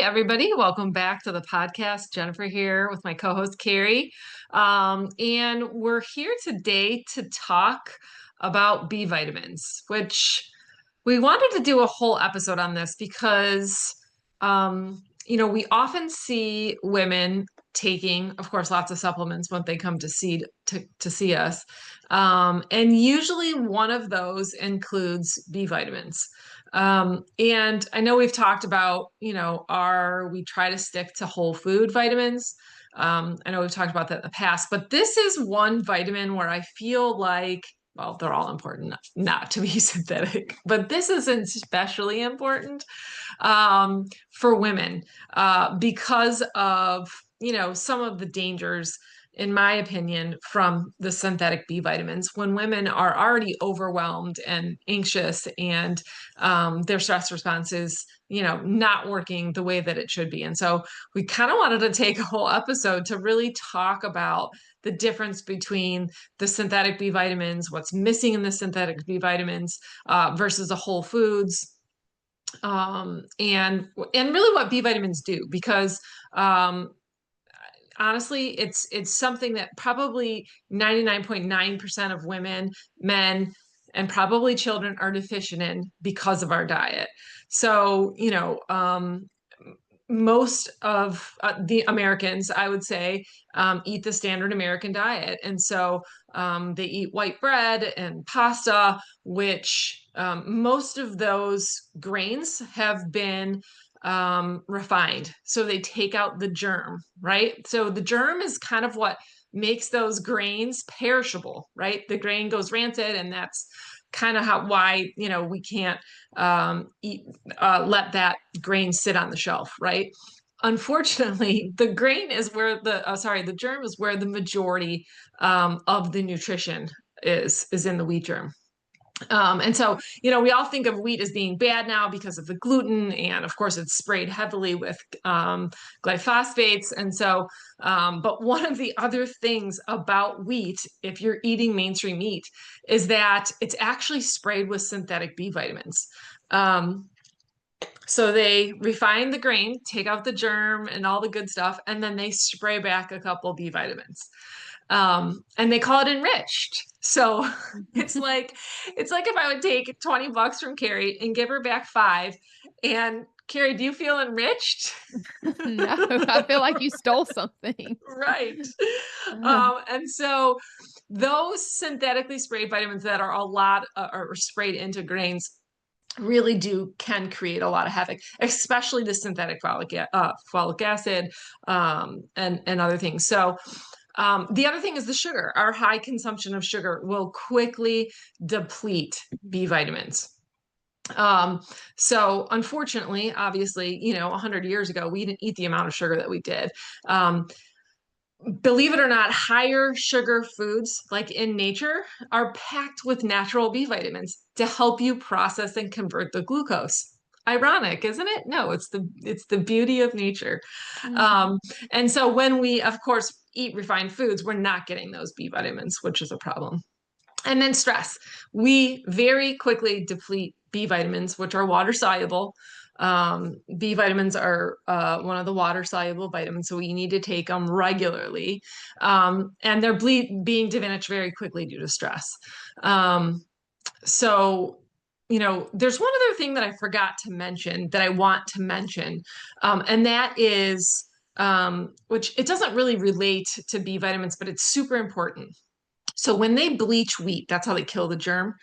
everybody. Welcome back to the podcast. Jennifer here with my co-host Kari. And we're here today to talk about B vitamins, which we wanted to do a whole episode on this because, we often see women taking, of course, lots of supplements when they come to see us. And usually one of those includes B vitamins. And I know we've talked about, we try to stick to whole food vitamins. I know we've talked about that in the past, but this is one vitamin where I feel like, well, they're all important not to be synthetic, but this is especially important for women because of, some of the dangers, in my opinion, from the synthetic B vitamins when women are already overwhelmed and anxious and their stress response is, not working the way that it should be. And so we kind of wanted to take a whole episode to really talk about the difference between the synthetic B vitamins, what's missing in the synthetic B vitamins versus the whole foods, and really what B vitamins do, because honestly, it's something that probably 99.9% of women, men, and probably children are deficient in because of our diet. So, most of the Americans, I would say, eat the standard American diet. And so they eat white bread and pasta, which most of those grains have been refined. So they take out the germ, right? So the germ is kind of what makes those grains perishable, right? The grain goes rancid, and that's kind of why we can't let that grain sit on the shelf, right? Unfortunately, the germ is where the majority of the nutrition is in the wheat germ. And so, we all think of wheat as being bad now because of the gluten, and of course, it's sprayed heavily with glyphosates. And so, but one of the other things about wheat, if you're eating mainstream meat, is that it's actually sprayed with synthetic B vitamins. So they refine the grain, take out the germ and all the good stuff, and then they spray back a couple B vitamins. And they call it enriched. So it's like if I would take $20 from Kari and give her back 5. And Kari, do you feel enriched? No, I feel like you stole something. Right. And so those synthetically sprayed vitamins that are are sprayed into grains really can create a lot of havoc, especially the synthetic folic acid and other things. So the other thing is the sugar. Our high consumption of sugar will quickly deplete B vitamins. So unfortunately, obviously, 100 years ago, we didn't eat the amount of sugar that we did. Believe it or not, higher sugar foods like in nature are packed with natural B vitamins to help you process and convert the glucose. Ironic, isn't it? No, it's the beauty of nature. And so when we, of course, eat refined foods, we're not getting those B vitamins, which is a problem. And then stress. We very quickly deplete B vitamins, which are water soluble. B vitamins are one of the water soluble vitamins, so we need to take them regularly. And they're being diminished very quickly due to stress. So, there's one other thing that I forgot to mention that I want to mention, and that is, which it doesn't really relate to B vitamins, but it's super important. So when they bleach wheat, that's how they kill the germ.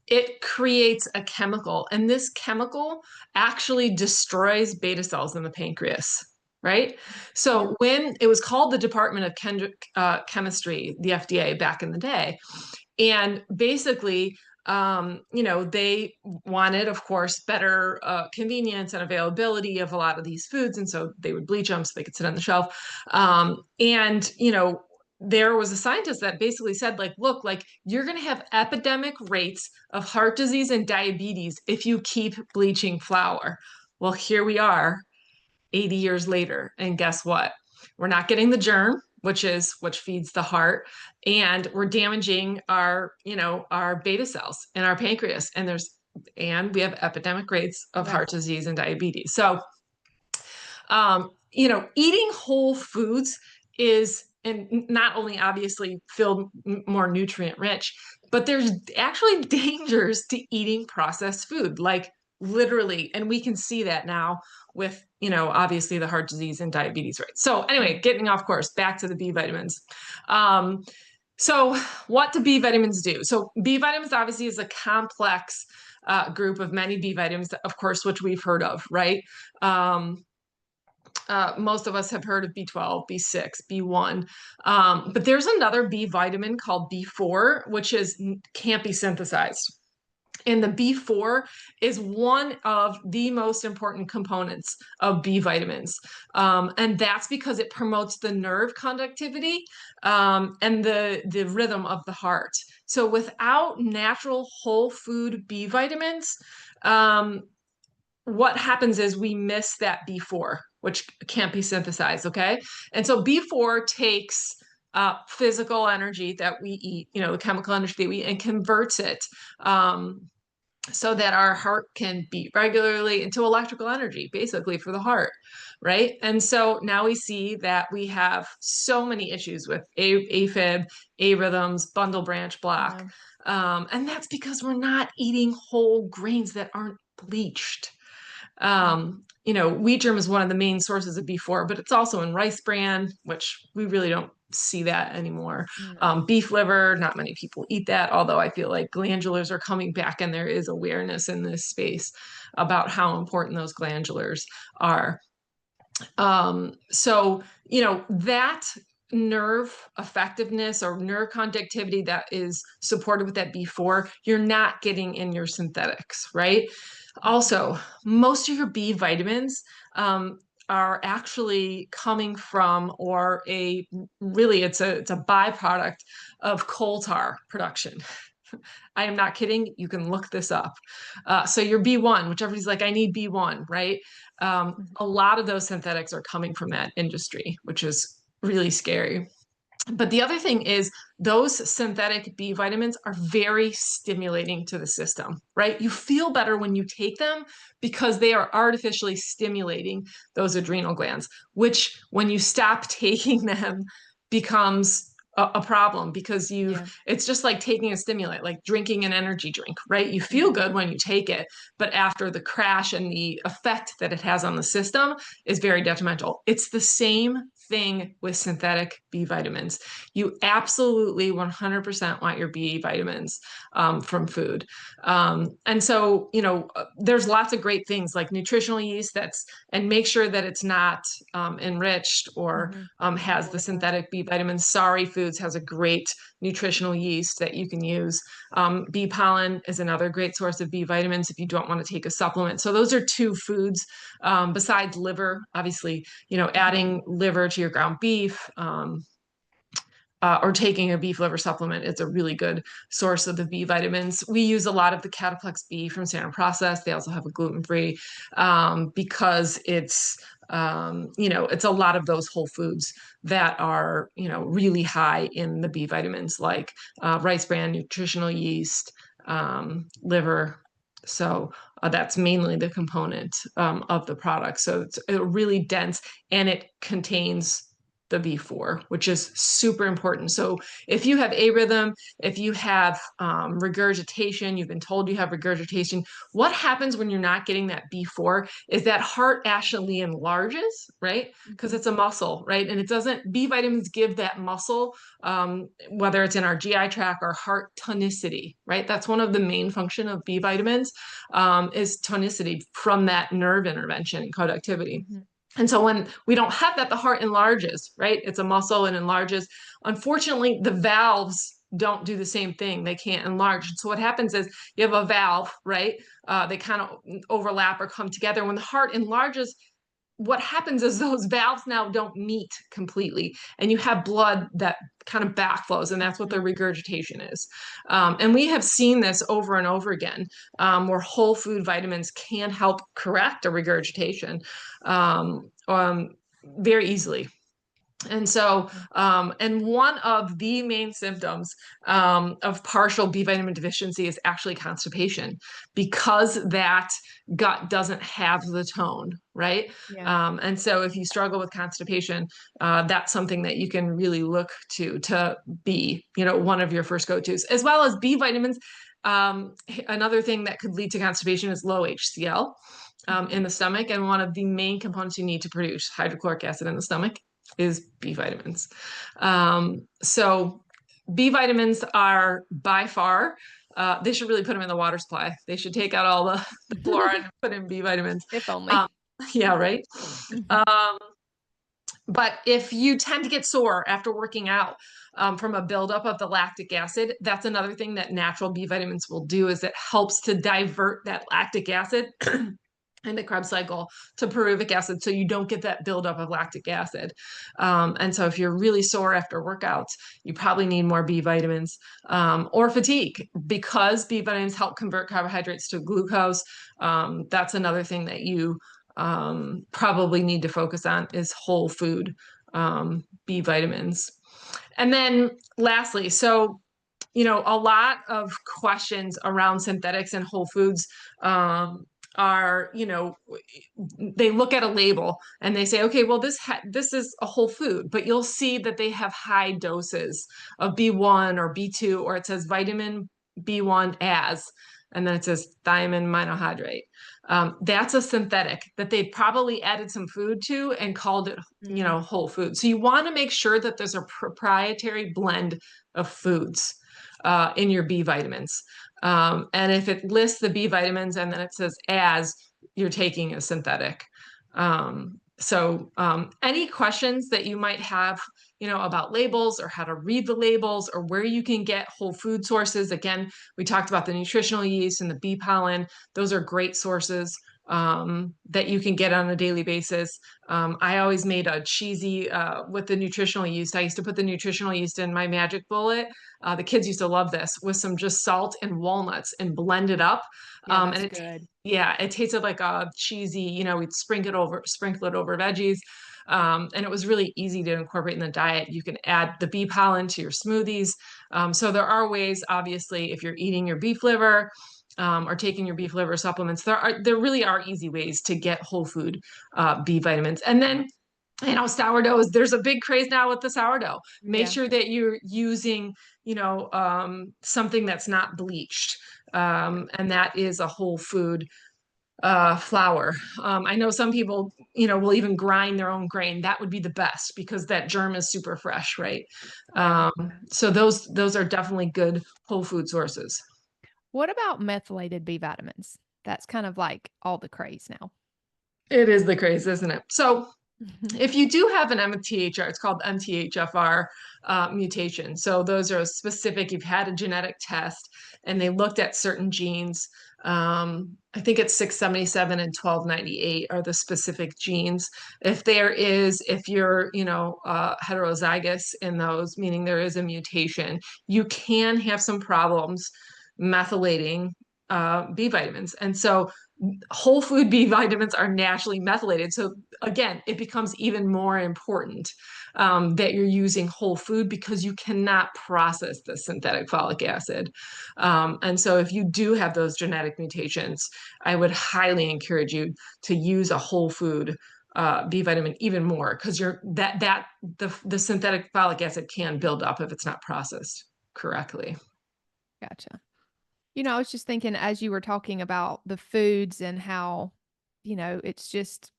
It creates a chemical, and this chemical actually destroys beta cells in the pancreas, right? So when it was called the Department of Chemistry, the FDA back in the day, and basically, they wanted, of course, better convenience and availability of a lot of these foods, and so they would bleach them so they could sit on the shelf. There was a scientist that basically said, look, you're going to have epidemic rates of heart disease and diabetes if you keep bleaching flour. Well, here we are 80 years later. And guess what? We're not getting the germ, which feeds the heart. And we're damaging our beta cells in our pancreas. And we have epidemic rates of heart disease and diabetes. So Eating whole foods is and not only obviously filled more nutrient rich, but there's actually dangers to eating processed food, like literally. And we can see that now with, obviously the heart disease and diabetes rate. So anyway, getting off course, back to the B vitamins. Um, so what do B vitamins do? So B vitamins obviously is a complex group of many B vitamins, of course, which we've heard of, right? Um, most of us have heard of B12, B6, B1. But there's another B vitamin called B4, which can't be synthesized. And the B4 is one of the most important components of B vitamins. And that's because it promotes the nerve conductivity and the rhythm of the heart. So without natural whole food B vitamins, what happens is we miss that B4, which can't be synthesized, okay? And so B4 takes physical energy that we eat, the chemical energy that we eat, and converts it so that our heart can beat regularly into electrical energy, basically for the heart, right? And so now we see that we have so many issues with AFib, arrhythms, bundle branch block. And that's because we're not eating whole grains that aren't bleached. Wheat germ is one of the main sources of B4, but it's also in rice bran, which we really don't see that anymore. No. Beef liver, not many people eat that, although I feel like glandulars are coming back and there is awareness in this space about how important those glandulars are. That nerve effectiveness or nerve conductivity that is supported with that B4, you're not getting in your synthetics, right? Also, most of your B vitamins are actually coming from, or it's a byproduct of coal tar production. I am not kidding. You can look this up. So your B1, which everybody's like, I need B1, right? A lot of those synthetics are coming from that industry, which is really scary. But the other thing is those synthetic B vitamins are very stimulating to the system, right? You feel better when you take them because they are artificially stimulating those adrenal glands, which when you stop taking them becomes a problem because it's just like taking a stimulant, like drinking an energy drink, right? You feel good when you take it, but after the crash and the effect that it has on the system is very detrimental. It's the same thing with synthetic B vitamins. You absolutely 100% want your B vitamins from food. And so, there's lots of great things like nutritional yeast and make sure that it's not enriched or has the synthetic B vitamins. Sorry Foods has a great nutritional yeast that you can use. Bee pollen is another great source of B vitamins if you don't want to take a supplement. So those are two foods besides liver, obviously, adding liver to your ground beef, or taking a beef liver supplement, it's a really good source of the B vitamins. We use a lot of the Cataplex B from Standard Process. They also have a gluten-free because it's a lot of those whole foods that are, really high in the B vitamins, like rice bran, nutritional yeast, liver. So that's mainly the component of the product. So it's really dense and it contains the B4, which is super important. So if you have arrhythm, if you have regurgitation, you've been told you have regurgitation, what happens when you're not getting that B4 is that heart actually enlarges, right? Because it's a muscle, right? And B vitamins give that muscle, whether it's in our GI tract or heart, tonicity, right? That's one of the main function of B vitamins is tonicity from that nerve intervention and conductivity. And so when we don't have that, the heart enlarges, right? It's a muscle and enlarges. Unfortunately, the valves don't do the same thing. They can't enlarge. So what happens is you have a valve, right? They kind of overlap or come together. When the heart enlarges, what happens is those valves now don't meet completely and you have blood that kind of backflows, and that's what the regurgitation is. And we have seen this over and over again, where whole food vitamins can help correct a regurgitation very easily. And so, Mm. and one of the main symptoms of partial B vitamin deficiency is actually constipation because that gut doesn't have the tone, right? Yeah. And so, if you struggle with constipation, that's something that you can really look to be, one of your first go-tos, as well as B vitamins. Another thing that could lead to constipation is low HCl in Mhm. the stomach, and one of the main components you need to produce hydrochloric acid in the stomach is B vitamins. So B vitamins are by far, they should really put them in the water supply. They should take out all the fluoride and put in B vitamins. If Um, only. yeah, right. Mhm. Um, but if you tend to get sore after working out from a buildup of the lactic acid, that's another thing that natural B vitamins will do is it helps to divert that lactic acid in the Krebs cycle to pyruvic acid so you don't get that buildup of lactic acid. And so if you're really sore after workouts, you probably need more B vitamins or fatigue because B vitamins help convert carbohydrates to glucose. That's another thing that you probably need to focus on is whole food B vitamins. And then lastly, so a lot of questions around synthetics and whole foods are, they look at a label and they say, okay, well, this is a whole food, but you'll see that they have high doses of B1 or B2, or it says vitamin B1 as, and then it says thiamine monohydrate. That's a synthetic that they probably added some food to and called it, Mm. whole food. So you want to make sure that there's a proprietary blend of foods in your B vitamins. And if it lists the B vitamins and then it says as, you're taking a synthetic. Any questions that you might have, about labels or how to read the labels or where you can get whole food sources. Again, we talked about the nutritional yeast and the bee pollen. Those are great sources that you can get on a daily basis. I always made a cheesy with the nutritional yeast. I used to put the nutritional yeast in my magic bullet. The kids used to love this with some just salt and walnuts and blend it up. Yeah, And that's it, good. yeah, it tasted like a cheesy, we'd sprinkle it over veggies. And it was really easy to incorporate in the diet. You can add the bee pollen to your smoothies. So there are ways, obviously, if you're eating your beef liver, or taking your beef liver supplements, there really are easy ways to get whole food B vitamins. And then sourdoughs, there's a big craze now with the sourdough. Make Yeah. sure that you're using, something that's not bleached. And that is a whole food flour. I know some people, will even grind their own grain. That would be the best because that germ is super fresh, right? Yeah. So those are definitely good whole food sources. What about methylated B vitamins? That's kind of like all the craze now. It is the craze, isn't it? So Mhm. if you do have an MTHR, it's called MTHFR mutation. So those are specific, you've had a genetic test and they looked at certain genes. I think it's 677 and 1298 are the specific genes. If you're, heterozygous in those, meaning there is a mutation, you can have some problems methylating B vitamins. And so whole food B vitamins are naturally methylated. So again, it becomes even more important that you're using whole food because you cannot process the synthetic folic acid. And so if you do have those genetic mutations, I would highly encourage you to use a whole food B vitamin even more because the synthetic folic acid can build up if it's not processed correctly. Gotcha. I was just thinking as you were talking about the foods and how, it's just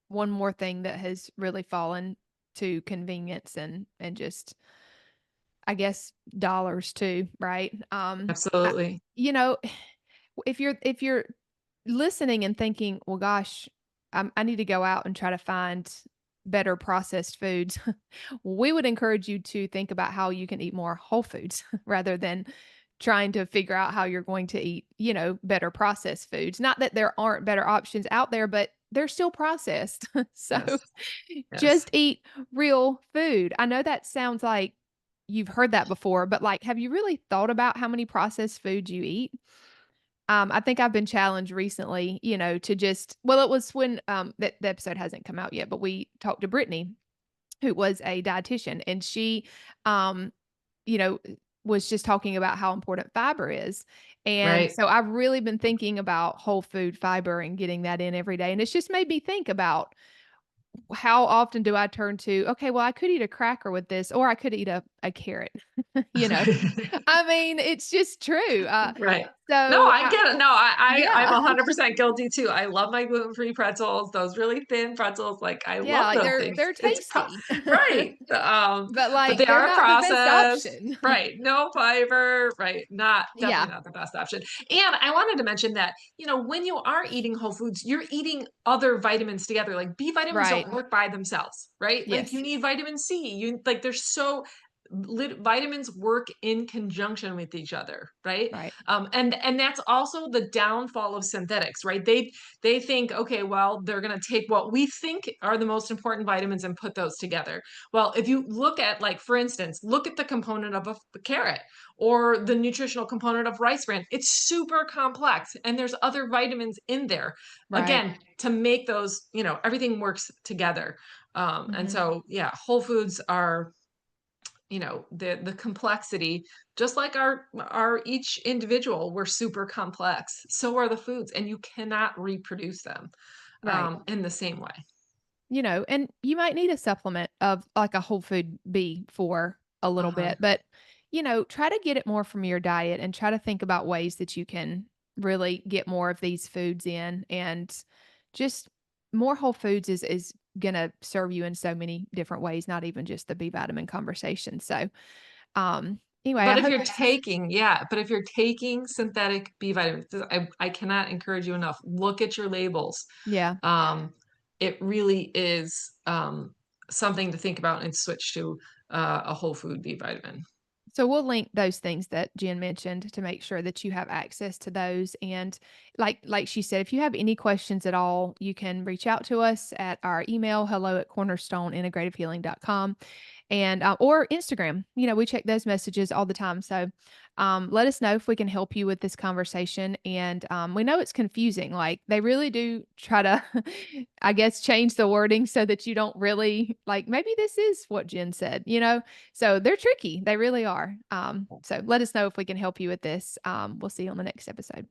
one more thing that has really fallen to convenience and just, I guess, dollars too, right? I, Absolutely. you know, if you're listening and thinking, well, gosh, I need to go out and try to find better processed foods, we would encourage you to think about how you can eat more whole foods rather than trying to figure out how you're going to eat, better processed foods. Not that there aren't better options out there, but they're still processed. So Yes. Yes. just eat real food. I know that sounds like you've heard that before, but like, have you really thought about how many processed foods you eat? I think I've been challenged recently, to just, well, it was when that the episode hasn't come out yet, but we talked to Brittany who was a dietitian, and she, um, you know, was just talking about how important fiber is. And Right. so I've really been thinking about whole food fiber and getting that in every day. And it's just made me think about how often do I turn to, okay, well, I could eat a cracker with this, or I could eat a carrot, you know? I mean, it's just true. Right. No, So I get it. No, I'm yeah. 100% guilty too. I love my gluten-free pretzels, those really thin pretzels. Like I Yeah, love like those things. they're It's tasty. right. But, But like, they they're are not the best processed. option. Right. No fiber. Right. Not Yeah, definitely not the best option. And I wanted to mention that, when you are eating whole foods, you're eating other vitamins together. Like B vitamins right. don't work by themselves, right? Like you Yes, need vitamin C. You like there's so vitamins work in conjunction with each other, right? right, And that's also the downfall of synthetics, right? They think, okay, well, they're going to take what we think are the most important vitamins and put those together. Well, if you look at, like, for instance, look at the component of a carrot or the nutritional component of rice bran. It's super complex, and there's other vitamins in there. right. Again, to make those, everything works together. And Mhm. so, yeah, whole foods are, the complexity, just like our each individual, we're super complex, so are the foods, and you cannot reproduce them Right. in the same way. And you might need a supplement of, like, a whole food B for a little Uh-huh. bit, but, try to get it more from your diet and try to think about ways that you can really get more of these foods in, and just more whole foods is gonna serve you in so many different ways, not even just the B vitamin conversation. So, anyway, I But if hope you're this is taking yeah, but if you're taking synthetic B vitamins, I cannot encourage you enough, look at your labels. yeah. um, it really is, something to think about and switch to a whole food B vitamin. So we'll link those things that Jen mentioned to make sure that you have access to those. And like she said, if you have any questions at all, you can reach out to us at our email, hello@cornerstoneintegrativehealing.com, and or Instagram. We check those messages all the time. So let us know if we can help you with this conversation. And we know it's confusing. Like, they really do try to, I guess, change the wording so that you don't really, like, maybe this is what Jen said. So they're tricky. They really are. So let us know if we can help you with this. We'll see you on the next episode.